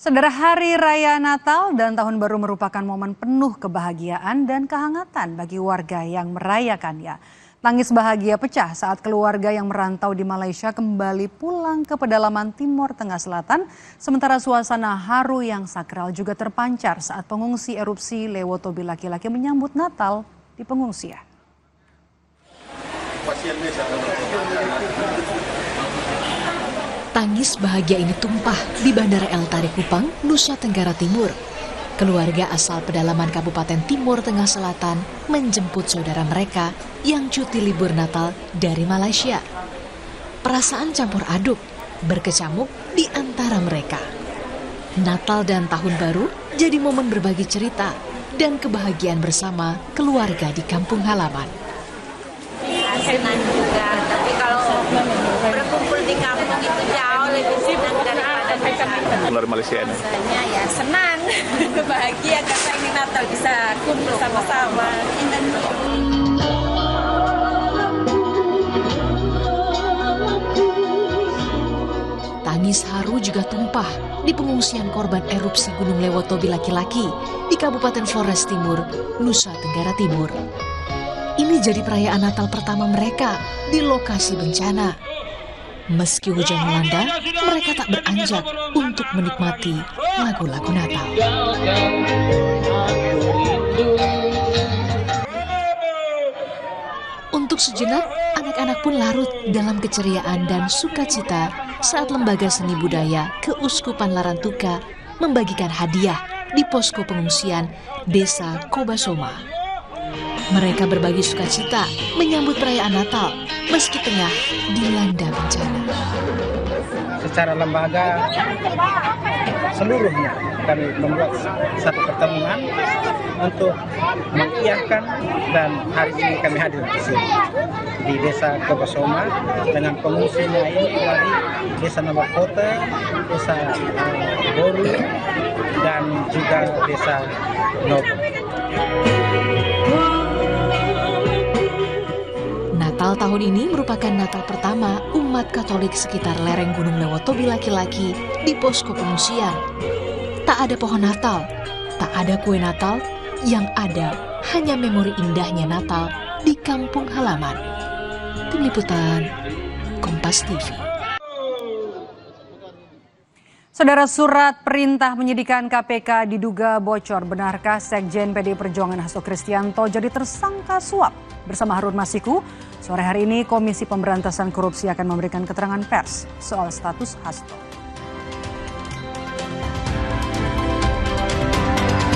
Saudara, Hari Raya Natal dan Tahun Baru merupakan momen penuh kebahagiaan dan kehangatan bagi warga yang merayakannya. Tangis bahagia pecah saat keluarga yang merantau di Malaysia kembali pulang ke pedalaman Timur Tengah Selatan, sementara suasana haru yang sakral juga terpancar saat pengungsi erupsi Lewotobi laki-laki menyambut Natal di pengungsian. Tangis bahagia ini tumpah di Bandara El Tarik Kupang, Nusa Tenggara Timur. Keluarga asal pedalaman Kabupaten Timur Tengah Selatan menjemput saudara mereka yang cuti libur Natal dari Malaysia. Perasaan campur aduk, berkecamuk di antara mereka. Natal dan Tahun Baru jadi momen berbagi cerita dan kebahagiaan bersama keluarga di kampung halaman. Senang juga, tapi kalau berkumpul di kampung itu jauh lebih senang daripada keluar Malaysia ini. Rasanya ya senang, bahagia karena ini Natal bisa kumpul sama-sama. Tangis haru juga tumpah di pengungsian korban erupsi Gunung Lewotobi laki-laki di Kabupaten Flores Timur, Nusa Tenggara Timur. Ini jadi perayaan Natal pertama mereka di lokasi bencana. Meski hujan melanda, mereka tak beranjak untuk menikmati lagu-lagu Natal. Untuk sejenak, anak-anak pun larut dalam keceriaan dan sukacita saat Lembaga Seni Budaya Keuskupan Larantuka membagikan hadiah di posko pengungsian Desa Kobasoma. Mereka berbagi sukacita menyambut perayaan Natal meski tengah dilanda bencana. Secara lembaga seluruhnya kami membuat satu pertemuan untuk mengiyakan, dan hari ini kami hadir di sini di Desa Kobasoma dengan pengungsinya ini dari Desa Nabakota, Desa Boru, dan juga Desa Nobo. Natal tahun ini merupakan Natal pertama umat Katolik sekitar lereng Gunung Lewotobi laki-laki di posko pengungsian. Tak ada pohon Natal, tak ada kue Natal, yang ada hanya memori indahnya Natal di kampung halaman. Tim Liputan, Kompas TV. Saudara, surat perintah penyidikan KPK diduga bocor. Benarkah Sekjen PDI Perjuangan Hasto Kristianto jadi tersangka suap? Bersama Harun Masiku, sore hari ini Komisi Pemberantasan Korupsi akan memberikan keterangan pers soal status Hasto.